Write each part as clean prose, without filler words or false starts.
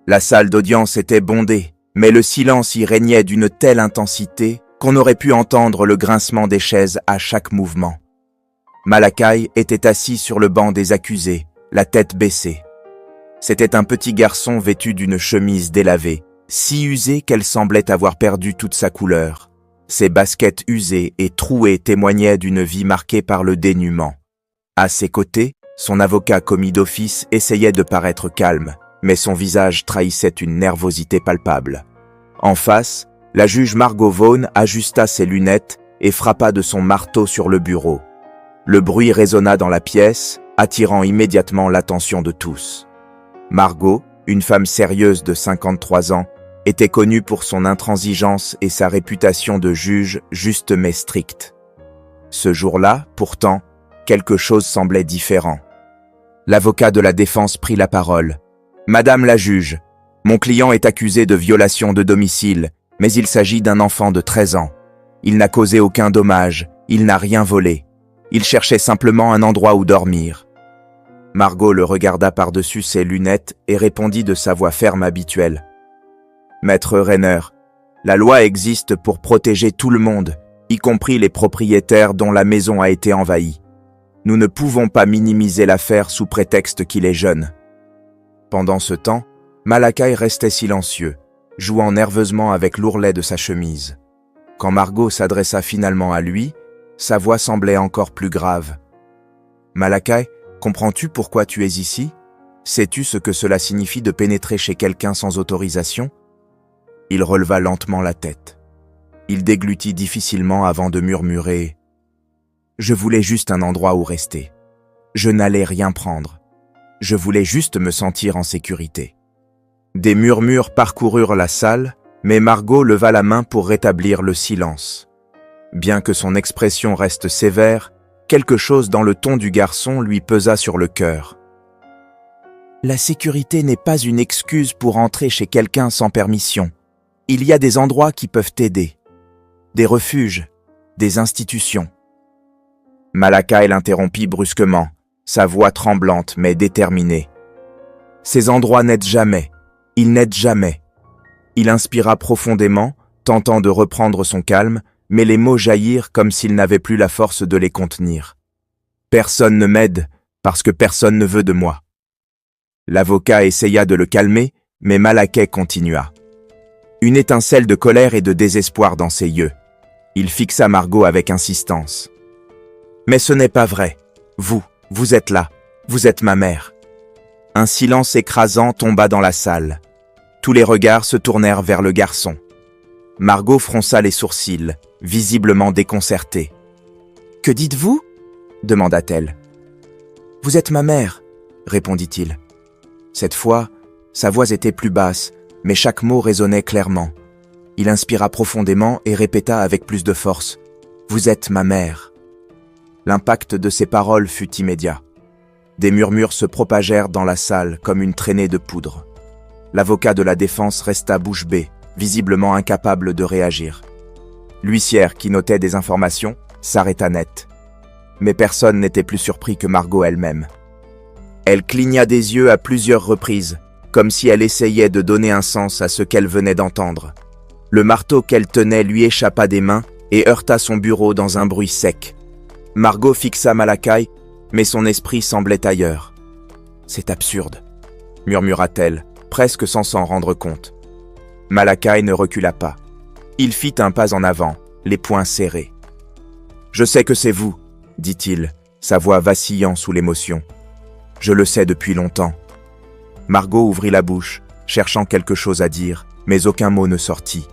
La salle d'audience était bondée, mais le silence y régnait d'une telle intensité qu'on aurait pu entendre le grincement des chaises à chaque mouvement. Malakai était assis sur le banc des accusés, la tête baissée. C'était un petit garçon vêtu d'une chemise délavée, si usée qu'elle semblait avoir perdu toute sa couleur. Ses baskets usées et trouées témoignaient d'une vie marquée par le dénuement. À ses côtés, son avocat commis d'office essayait de paraître calme, mais son visage trahissait une nervosité palpable. En face, la juge Margot Vaughn ajusta ses lunettes et frappa de son marteau sur le bureau. Le bruit résonna dans la pièce, attirant immédiatement l'attention de tous. Margot, une femme sérieuse de 53 ans, était connue pour son intransigeance et sa réputation de juge juste mais stricte. Ce jour-là, pourtant, quelque chose semblait différent. L'avocat de la défense prit la parole. « Madame la juge, mon client est accusé de violation de domicile, mais il s'agit d'un enfant de 13 ans. Il n'a causé aucun dommage, il n'a rien volé. Il cherchait simplement un endroit où dormir. » Margot le regarda par-dessus ses lunettes et répondit de sa voix ferme habituelle. « Maître Renner, la loi existe pour protéger tout le monde, y compris les propriétaires dont la maison a été envahie. Nous ne pouvons pas minimiser l'affaire sous prétexte qu'il est jeune. » Pendant ce temps, Malakai restait silencieux, jouant nerveusement avec l'ourlet de sa chemise. Quand Margot s'adressa finalement à lui, sa voix semblait encore plus grave. « Malakai, comprends-tu pourquoi tu es ici? Sais-tu ce que cela signifie de pénétrer chez quelqu'un sans autorisation ?» Il releva lentement la tête. Il déglutit difficilement avant de murmurer « Je voulais juste un endroit où rester. Je n'allais rien prendre. Je voulais juste me sentir en sécurité. » Des murmures parcoururent la salle, mais Margot leva la main pour rétablir le silence. Bien que son expression reste sévère, quelque chose dans le ton du garçon lui pesa sur le cœur. « La sécurité n'est pas une excuse pour entrer chez quelqu'un sans permission. Il y a des endroits qui peuvent t'aider. Des refuges, des institutions. » Malakai l'interrompit brusquement, sa voix tremblante mais déterminée. « Ces endroits n'aident jamais. Ils n'aident jamais. » Il inspira profondément, tentant de reprendre son calme, mais les mots jaillirent comme s'il n'avait plus la force de les contenir. « Personne ne m'aide, parce que personne ne veut de moi. » L'avocat essaya de le calmer, mais Malakai continua. Une étincelle de colère et de désespoir dans ses yeux. Il fixa Margot avec insistance. « Mais ce n'est pas vrai. Vous êtes là. Vous êtes ma mère. » Un silence écrasant tomba dans la salle. Tous les regards se tournèrent vers le garçon. Margot fronça les sourcils, visiblement déconcertée. « Que dites-vous » demanda-t-elle. « Vous êtes ma mère, » répondit-il. Cette fois, sa voix était plus basse, mais chaque mot résonnait clairement. Il inspira profondément et répéta avec plus de force. « Vous êtes ma mère. » L'impact de ses paroles fut immédiat. Des murmures se propagèrent dans la salle comme une traînée de poudre. L'avocat de la défense resta bouche bée, visiblement incapable de réagir. L'huissière, qui notait des informations, s'arrêta net. Mais personne n'était plus surpris que Margot elle-même. Elle cligna des yeux à plusieurs reprises, comme si elle essayait de donner un sens à ce qu'elle venait d'entendre. Le marteau qu'elle tenait lui échappa des mains et heurta son bureau dans un bruit sec. Margot fixa Malakai, mais son esprit semblait ailleurs. « C'est absurde », murmura-t-elle, presque sans s'en rendre compte. Malakai ne recula pas. Il fit un pas en avant, les poings serrés. « Je sais que c'est vous, » dit-il, sa voix vacillant sous l'émotion. « Je le sais depuis longtemps. » Margot ouvrit la bouche, cherchant quelque chose à dire, mais aucun mot ne sortit.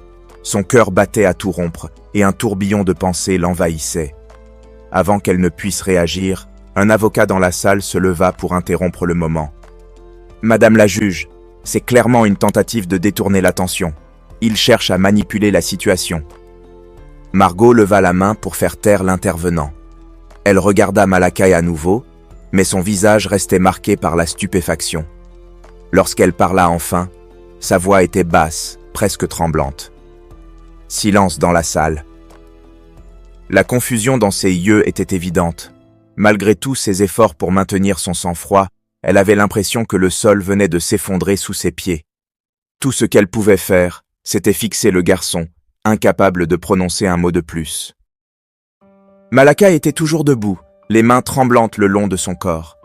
Son cœur battait à tout rompre, et un tourbillon de pensées l'envahissait. Avant qu'elle ne puisse réagir, un avocat dans la salle se leva pour interrompre le moment. « Madame la juge, c'est clairement une tentative de détourner l'attention. Il cherche à manipuler la situation. » Margot leva la main pour faire taire l'intervenant. Elle regarda Malakai à nouveau, mais son visage restait marqué par la stupéfaction. Lorsqu'elle parla enfin, sa voix était basse, presque tremblante. Silence dans la salle. La confusion dans ses yeux était évidente. Malgré tous ses efforts pour maintenir son sang-froid, elle avait l'impression que le sol venait de s'effondrer sous ses pieds. Tout ce qu'elle pouvait faire, c'était fixer le garçon, incapable de prononcer un mot de plus. Malakai était toujours debout, les mains tremblantes le long de son corps.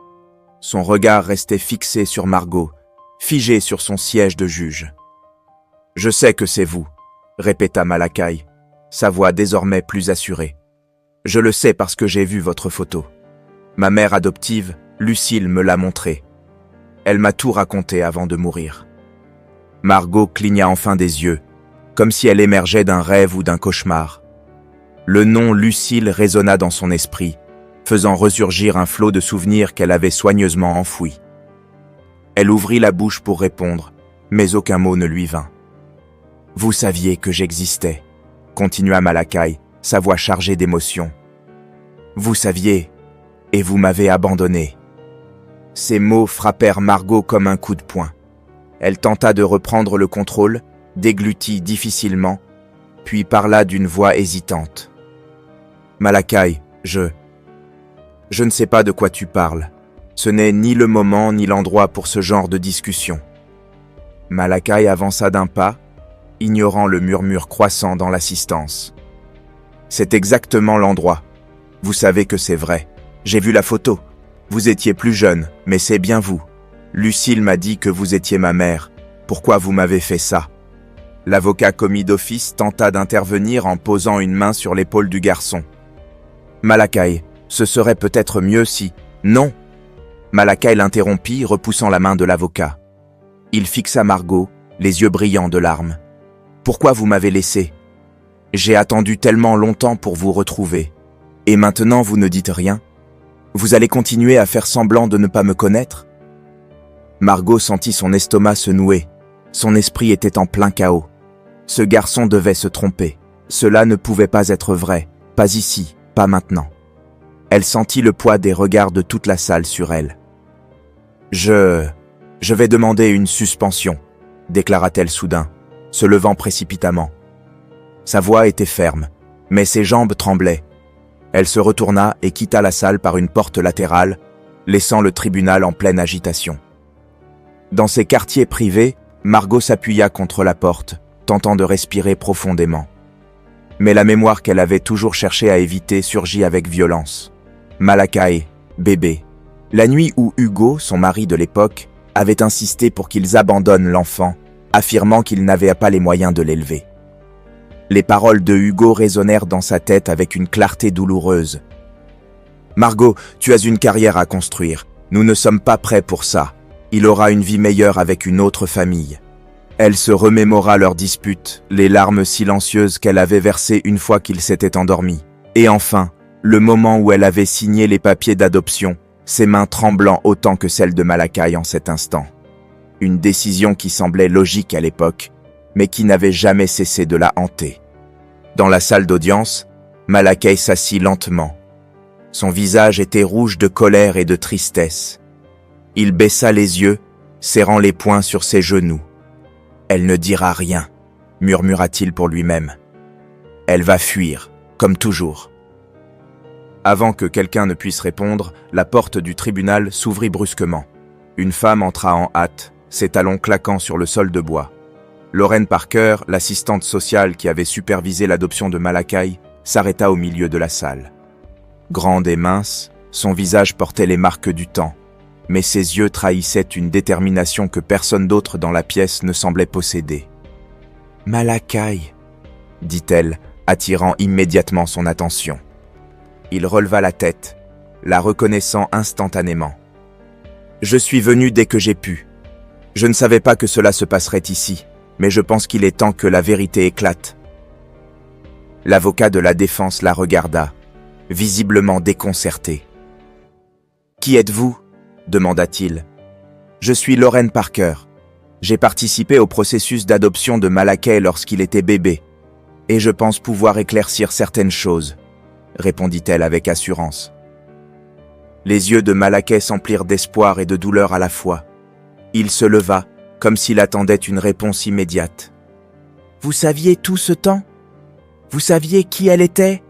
Son regard restait fixé sur Margot, figé sur son siège de juge. « Je sais que c'est vous », répéta Malakai, sa voix désormais plus assurée. « Je le sais parce que j'ai vu votre photo. Ma mère adoptive, Lucille, me l'a montrée. Elle m'a tout raconté avant de mourir. » Margot cligna enfin des yeux, comme si elle émergeait d'un rêve ou d'un cauchemar. Le nom Lucille résonna dans son esprit, faisant ressurgir un flot de souvenirs qu'elle avait soigneusement enfouis. Elle ouvrit la bouche pour répondre, mais aucun mot ne lui vint. « Vous saviez que j'existais », continua Malakai, sa voix chargée d'émotion. « Vous saviez, et vous m'avez abandonné. » Ces mots frappèrent Margot comme un coup de poing. Elle tenta de reprendre le contrôle, déglutit difficilement, puis parla d'une voix hésitante. « Malakai, je ne sais pas de quoi tu parles. Ce n'est ni le moment ni l'endroit pour ce genre de discussion. » Malakai avança d'un pas, ignorant le murmure croissant dans l'assistance. « C'est exactement l'endroit. Vous savez que c'est vrai. J'ai vu la photo. Vous étiez plus jeune, mais c'est bien vous. Lucille m'a dit que vous étiez ma mère. Pourquoi vous m'avez fait ça ?» L'avocat commis d'office tenta d'intervenir en posant une main sur l'épaule du garçon. « Malakai, ce serait peut-être mieux si… » « Non !» Malakai l'interrompit, repoussant la main de l'avocat. Il fixa Margot, les yeux brillants de larmes. « Pourquoi vous m'avez laissé ? J'ai attendu tellement longtemps pour vous retrouver. Et maintenant vous ne dites rien ? Vous allez continuer à faire semblant de ne pas me connaître ?» Margot sentit son estomac se nouer. Son esprit était en plein chaos. Ce garçon devait se tromper. Cela ne pouvait pas être vrai. Pas ici, pas maintenant. Elle sentit le poids des regards de toute la salle sur elle. « Je vais demander une suspension », déclara-t-elle soudain, se levant précipitamment. Sa voix était ferme, mais ses jambes tremblaient. Elle se retourna et quitta la salle par une porte latérale, laissant le tribunal en pleine agitation. Dans ses quartiers privés, Margot s'appuya contre la porte, tentant de respirer profondément. Mais la mémoire qu'elle avait toujours cherché à éviter surgit avec violence. Malakai, bébé. La nuit où Hugo, son mari de l'époque, avait insisté pour qu'ils abandonnent l'enfant, affirmant qu'ils n'avaient pas les moyens de l'élever. Les paroles de Hugo résonnèrent dans sa tête avec une clarté douloureuse. « Margot, tu as une carrière à construire. Nous ne sommes pas prêts pour ça. Il aura une vie meilleure avec une autre famille. » Elle se remémora leur dispute, les larmes silencieuses qu'elle avait versées une fois qu'ils s'étaient endormis. Et enfin, le moment où elle avait signé les papiers d'adoption, ses mains tremblant autant que celles de Malakai en cet instant. Une décision qui semblait logique à l'époque, mais qui n'avait jamais cessé de la hanter. Dans la salle d'audience, Malakai s'assit lentement. Son visage était rouge de colère et de tristesse. Il baissa les yeux, serrant les poings sur ses genoux. « Elle ne dira rien », murmura-t-il pour lui-même. « Elle va fuir, comme toujours. » Avant que quelqu'un ne puisse répondre, la porte du tribunal s'ouvrit brusquement. Une femme entra en hâte, ses talons claquant sur le sol de bois. Lorraine Parker, l'assistante sociale qui avait supervisé l'adoption de Malakai, s'arrêta au milieu de la salle. Grande et mince, son visage portait les marques du temps, mais ses yeux trahissaient une détermination que personne d'autre dans la pièce ne semblait posséder. « Malakai » dit-elle, attirant immédiatement son attention. Il releva la tête, la reconnaissant instantanément. « Je suis venu dès que j'ai pu. Je ne savais pas que cela se passerait ici, mais je pense qu'il est temps que la vérité éclate. » L'avocat de la défense la regarda, visiblement déconcerté. « Qui êtes-vous » demanda-t-il. « Je suis Lorraine Parker. J'ai participé au processus d'adoption de Malakai lorsqu'il était bébé, et je pense pouvoir éclaircir certaines choses, » répondit-elle avec assurance. Les yeux de Malakai s'emplirent d'espoir et de douleur à la fois. Il se leva, comme s'il attendait une réponse immédiate. « Vous saviez tout ce temps ? Vous saviez qui elle était ?»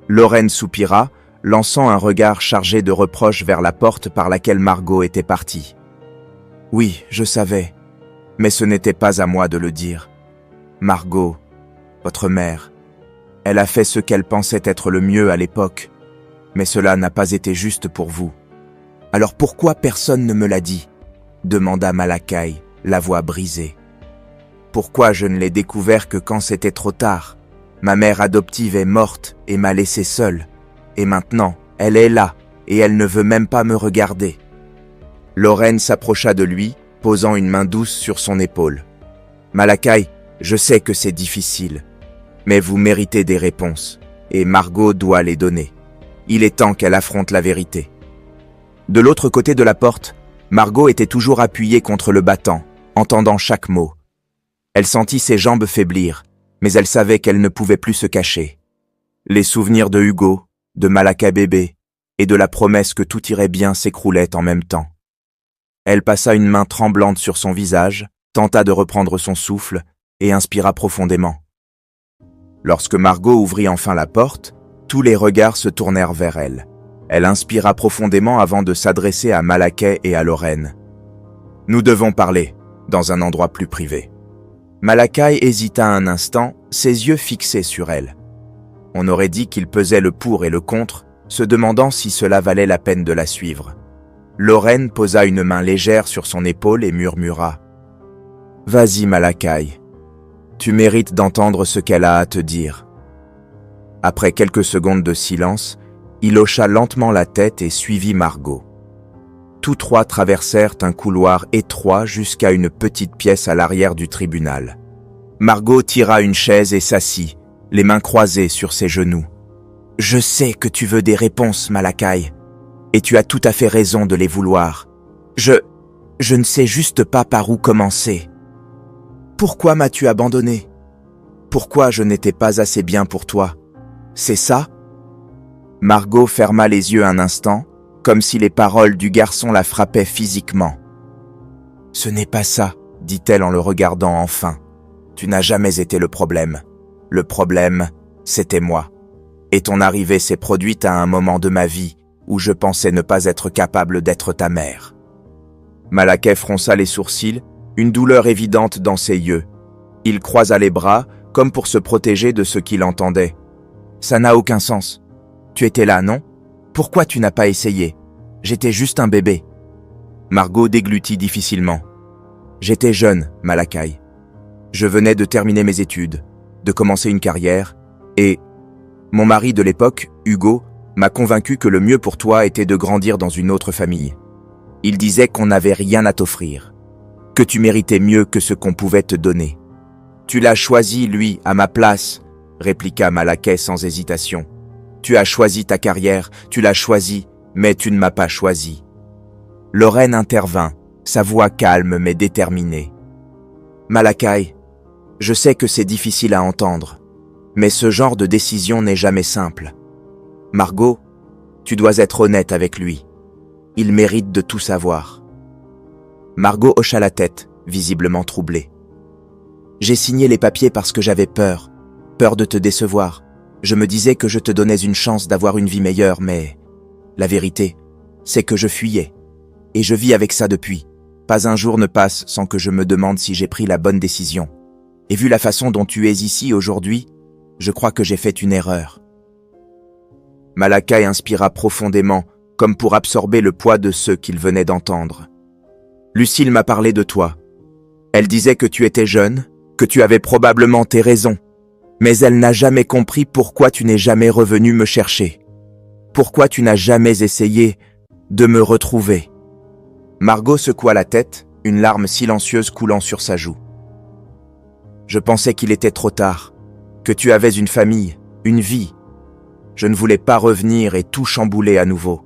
Lorraine soupira, lançant un regard chargé de reproches vers la porte par laquelle Margot était partie. « Oui, je savais. Mais ce n'était pas à moi de le dire. Margot, votre mère, elle a fait ce qu'elle pensait être le mieux à l'époque, mais cela n'a pas été juste pour vous. Alors pourquoi personne ne me l'a dit ? Demanda Malakai, la voix brisée. Pourquoi je ne l'ai découvert que quand c'était trop tard ? Ma mère adoptive est morte et m'a laissé seule. Et maintenant, elle est là, et elle ne veut même pas me regarder. Lorraine s'approcha de lui, posant une main douce sur son épaule. Malakai, je sais que c'est difficile, mais vous méritez des réponses, et Margot doit les donner. Il est temps qu'elle affronte la vérité. De l'autre côté de la porte, Margot était toujours appuyée contre le battant, entendant chaque mot. Elle sentit ses jambes faiblir, mais elle savait qu'elle ne pouvait plus se cacher. Les souvenirs de Hugo, de Malakai bébé, et de la promesse que tout irait bien s'écroulaient en même temps. Elle passa une main tremblante sur son visage, tenta de reprendre son souffle, et inspira profondément. Lorsque Margot ouvrit enfin la porte, tous les regards se tournèrent vers elle. Elle inspira profondément avant de s'adresser à Malakai et à Lorraine. « Nous devons parler, dans un endroit plus privé. » Malakai hésita un instant, ses yeux fixés sur elle. On aurait dit qu'il pesait le pour et le contre, se demandant si cela valait la peine de la suivre. Lorraine posa une main légère sur son épaule et murmura « Vas-y Malakai, tu mérites d'entendre ce qu'elle a à te dire. » Après quelques secondes de silence, il hocha lentement la tête et suivit Margot. Tous trois traversèrent un couloir étroit jusqu'à une petite pièce à l'arrière du tribunal. Margot tira une chaise et s'assit, les mains croisées sur ses genoux. « Je sais que tu veux des réponses, Malakai, et tu as tout à fait raison de les vouloir. Je ne sais juste pas par où commencer. Pourquoi m'as-tu abandonné ? Pourquoi je n'étais pas assez bien pour toi ? C'est ça ?» Margot ferma les yeux un instant, comme si les paroles du garçon la frappaient physiquement. « Ce n'est pas ça, dit-elle en le regardant enfin. Tu n'as jamais été le problème. Le problème, c'était moi. Et ton arrivée s'est produite à un moment de ma vie où je pensais ne pas être capable d'être ta mère. » Malakai fronça les sourcils, une douleur évidente dans ses yeux. Il croisa les bras, comme pour se protéger de ce qu'il entendait. « Ça n'a aucun sens. Tu étais là, non ? Pourquoi tu n'as pas essayé ? J'étais juste un bébé. » Margot déglutit difficilement. « J'étais jeune, Malakai. Je venais de terminer mes études, de commencer une carrière, et mon mari de l'époque, Hugo, m'a convaincu que le mieux pour toi était de grandir dans une autre famille. Il disait qu'on n'avait rien à t'offrir, que tu méritais mieux que ce qu'on pouvait te donner. Tu l'as choisi, lui, à ma place, répliqua Malakai sans hésitation. Tu as choisi ta carrière, tu l'as choisi, mais tu ne m'as pas choisi. Lorraine intervint, sa voix calme mais déterminée. Malakai, je sais que c'est difficile à entendre, mais ce genre de décision n'est jamais simple. Margot, tu dois être honnête avec lui. Il mérite de tout savoir. Margot hocha la tête, visiblement troublée. J'ai signé les papiers parce que j'avais peur de te décevoir. Je me disais que je te donnais une chance d'avoir une vie meilleure, mais la vérité, c'est que je fuyais. Et je vis avec ça depuis. Pas un jour ne passe sans que je me demande si j'ai pris la bonne décision. Et vu la façon dont tu es ici aujourd'hui, je crois que j'ai fait une erreur. Malakai inspira profondément, comme pour absorber le poids de ce qu'il venait d'entendre. Lucille m'a parlé de toi. Elle disait que tu étais jeune, que tu avais probablement tes raisons. Mais elle n'a jamais compris pourquoi tu n'es jamais revenu me chercher. Pourquoi tu n'as jamais essayé de me retrouver. Margot secoua la tête, une larme silencieuse coulant sur sa joue. Je pensais qu'il était trop tard, que tu avais une famille, une vie. Je ne voulais pas revenir et tout chambouler à nouveau.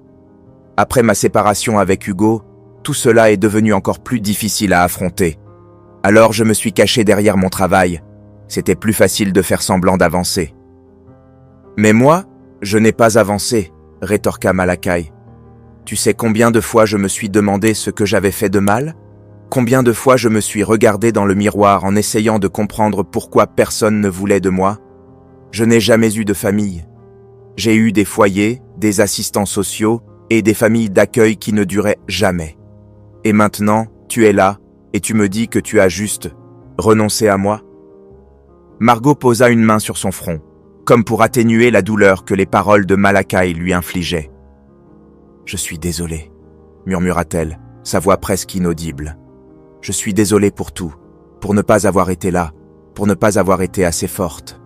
Après ma séparation avec Hugo, tout cela est devenu encore plus difficile à affronter. Alors je me suis caché derrière mon travail. C'était plus facile de faire semblant d'avancer. Mais moi, je n'ai pas avancé, rétorqua Malakai. Tu sais combien de fois je me suis demandé ce que j'avais fait de mal ? Combien de fois je me suis regardé dans le miroir en essayant de comprendre pourquoi personne ne voulait de moi ? Je n'ai jamais eu de famille. J'ai eu des foyers, des assistants sociaux et des familles d'accueil qui ne duraient jamais. Et maintenant, tu es là, et tu me dis que tu as juste renoncé à moi ?» Margot posa une main sur son front, comme pour atténuer la douleur que les paroles de Malakai lui infligeaient. « Je suis désolée, » murmura-t-elle, sa voix presque inaudible. « Je suis désolée pour tout, pour ne pas avoir été là, pour ne pas avoir été assez forte. »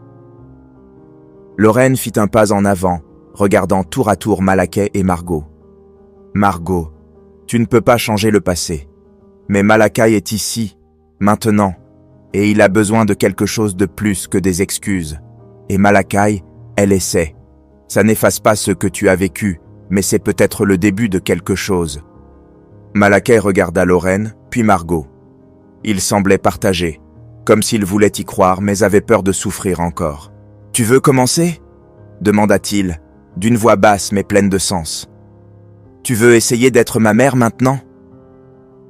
Lorraine fit un pas en avant, regardant tour à tour Malakai et Margot. « Margot, tu ne peux pas changer le passé. Mais Malakai est ici, maintenant, et il a besoin de quelque chose de plus que des excuses. Et Malakai, elle essaie. Ça n'efface pas ce que tu as vécu, mais c'est peut-être le début de quelque chose. » Malakai regarda Lorraine, puis Margot. Il semblait partagé, comme s'il voulait y croire, mais avait peur de souffrir encore. « Tu veux commencer ?» demanda-t-il, d'une voix basse mais pleine de sens. « Tu veux essayer d'être ma mère maintenant ?»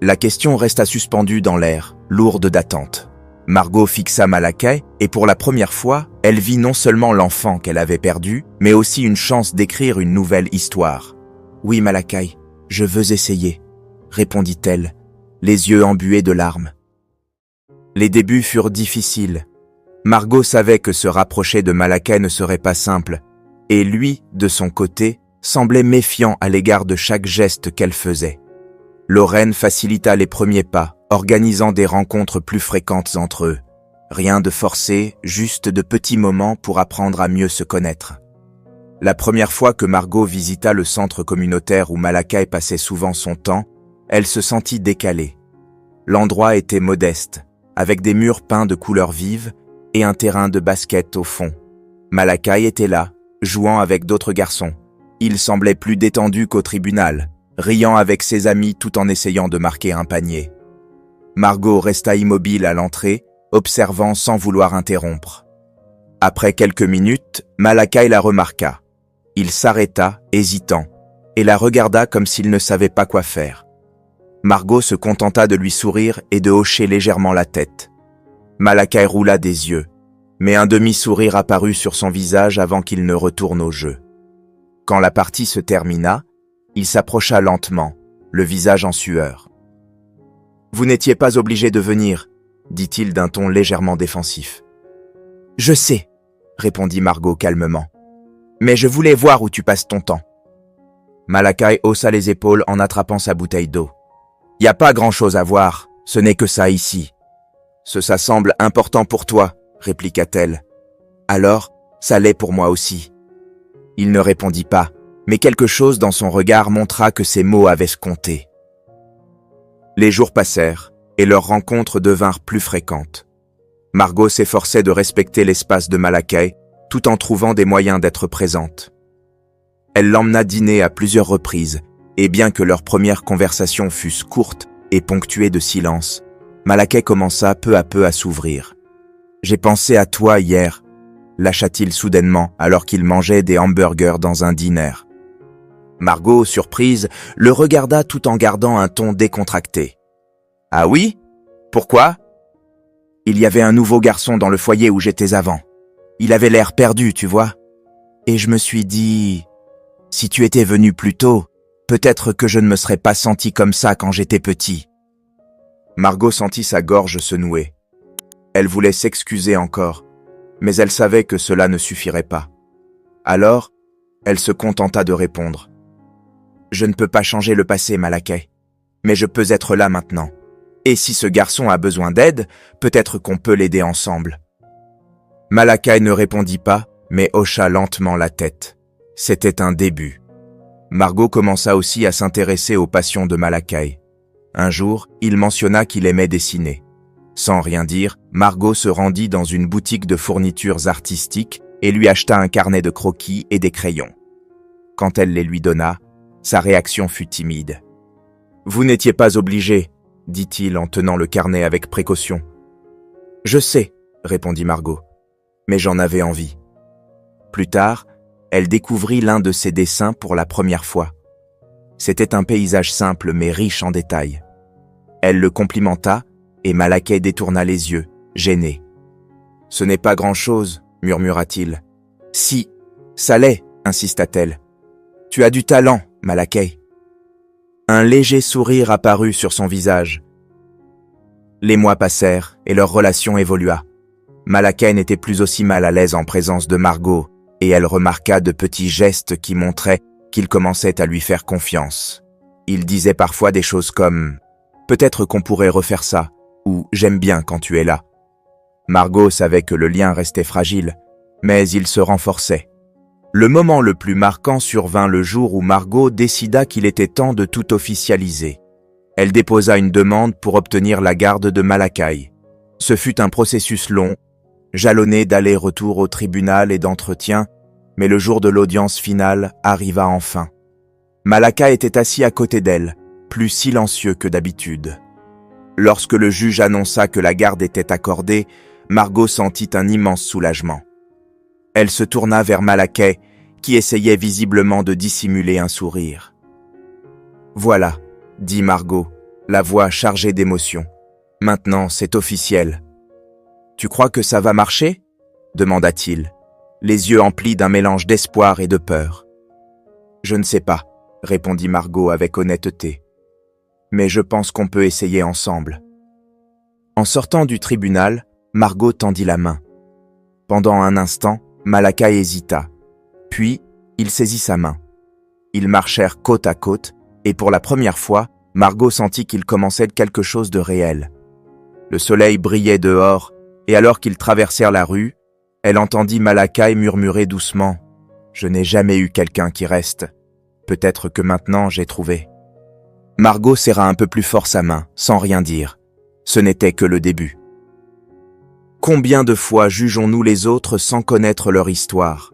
La question resta suspendue dans l'air, lourde d'attente. Margot fixa Malakai, et pour la première fois, elle vit non seulement l'enfant qu'elle avait perdu, mais aussi une chance d'écrire une nouvelle histoire. « Oui, Malakai, je veux essayer, » répondit-elle, les yeux embués de larmes. Les débuts furent difficiles. Margot savait que se rapprocher de Malakai ne serait pas simple, et lui, de son côté, semblait méfiant à l'égard de chaque geste qu'elle faisait. Lorraine facilita les premiers pas, organisant des rencontres plus fréquentes entre eux. Rien de forcé, juste de petits moments pour apprendre à mieux se connaître. La première fois que Margot visita le centre communautaire où Malakai passait souvent son temps, elle se sentit décalée. L'endroit était modeste, avec des murs peints de couleurs vives et un terrain de basket au fond. Malakai était là, jouant avec d'autres garçons. Il semblait plus détendu qu'au tribunal, riant avec ses amis tout en essayant de marquer un panier. Margot resta immobile à l'entrée, observant sans vouloir interrompre. Après quelques minutes, Malakai la remarqua. Il s'arrêta, hésitant, et la regarda comme s'il ne savait pas quoi faire. Margot se contenta de lui sourire et de hocher légèrement la tête. Malakai roula des yeux, mais un demi-sourire apparut sur son visage avant qu'il ne retourne au jeu. Quand la partie se termina, il s'approcha lentement, le visage en sueur. « Vous n'étiez pas obligé de venir, » dit-il d'un ton légèrement défensif. « Je sais, » répondit Margot calmement. « Mais je voulais voir où tu passes ton temps. » Malakai haussa les épaules en attrapant sa bouteille d'eau. « Y a pas grand-chose à voir, ce n'est que ça ici. »« Ça semble important pour toi, » répliqua-t-elle. « Alors, ça l'est pour moi aussi. » Il ne répondit pas, mais quelque chose dans son regard montra que ses mots avaient compté. Les jours passèrent, et leurs rencontres devinrent plus fréquentes. Margot s'efforçait de respecter l'espace de Malakai, tout en trouvant des moyens d'être présente. Elle l'emmena dîner à plusieurs reprises, et bien que leurs premières conversations fussent courtes et ponctuées de silence, Malakai commença peu à peu à s'ouvrir. « J'ai pensé à toi hier », lâcha-t-il soudainement alors qu'il mangeait des hamburgers dans un diner. Margot, surprise, le regarda tout en gardant un ton décontracté. « Ah oui? Pourquoi ?»« Il y avait un nouveau garçon dans le foyer où j'étais avant. Il avait l'air perdu, tu vois. Et je me suis dit, si tu étais venu plus tôt, peut-être que je ne me serais pas senti comme ça quand j'étais petit. » Margot sentit sa gorge se nouer. Elle voulait s'excuser encore, mais elle savait que cela ne suffirait pas. Alors, elle se contenta de répondre. « Je ne peux pas changer le passé, Malakai, mais je peux être là maintenant. Et si ce garçon a besoin d'aide, peut-être qu'on peut l'aider ensemble. » Malakai ne répondit pas, mais hocha lentement la tête. C'était un début. Margot commença aussi à s'intéresser aux passions de Malakai. Un jour, il mentionna qu'il aimait dessiner. Sans rien dire, Margot se rendit dans une boutique de fournitures artistiques et lui acheta un carnet de croquis et des crayons. Quand elle les lui donna, sa réaction fut timide. « Vous n'étiez pas obligé, » dit-il en tenant le carnet avec précaution. « Je sais, » répondit Margot, « mais j'en avais envie. » Plus tard, elle découvrit l'un de ses dessins pour la première fois. C'était un paysage simple mais riche en détails. Elle le complimenta et Malakai détourna les yeux, gêné. « Ce n'est pas grand-chose, » murmura-t-il. « Si, ça l'est, » insista-t-elle. « Tu as du talent, Malakai. » Un léger sourire apparut sur son visage. Les mois passèrent et leur relation évolua. Malakai n'était plus aussi mal à l'aise en présence de Margot et elle remarqua de petits gestes qui montraient qu'il commençait à lui faire confiance. Il disait parfois des choses comme « Peut-être qu'on pourrait refaire ça » ou « J'aime bien quand tu es là ». Margot savait que le lien restait fragile, mais il se renforçait. Le moment le plus marquant survint le jour où Margot décida qu'il était temps de tout officialiser. Elle déposa une demande pour obtenir la garde de Malakai. Ce fut un processus long, jalonné d'allers-retours au tribunal et d'entretiens, mais le jour de l'audience finale arriva enfin. Malakai était assis à côté d'elle, plus silencieux que d'habitude. Lorsque le juge annonça que la garde était accordée, Margot sentit un immense soulagement. Elle se tourna vers Malakai, qui essayait visiblement de dissimuler un sourire. « Voilà », dit Margot, la voix chargée d'émotion. « Maintenant, c'est officiel. »« Tu crois que ça va marcher ?» demanda-t-il, les yeux emplis d'un mélange d'espoir et de peur. « Je ne sais pas, » répondit Margot avec honnêteté. « Mais je pense qu'on peut essayer ensemble. » En sortant du tribunal, Margot tendit la main. Pendant un instant, Malakai hésita. Puis, il saisit sa main. Ils marchèrent côte à côte, et pour la première fois, Margot sentit qu'il commençait quelque chose de réel. Le soleil brillait dehors, et alors qu'ils traversèrent la rue, elle entendit Malakai murmurer doucement « Je n'ai jamais eu quelqu'un qui reste. Peut-être que maintenant j'ai trouvé. » Margot serra un peu plus fort sa main, sans rien dire. Ce n'était que le début. Combien de fois jugeons-nous les autres sans connaître leur histoire ?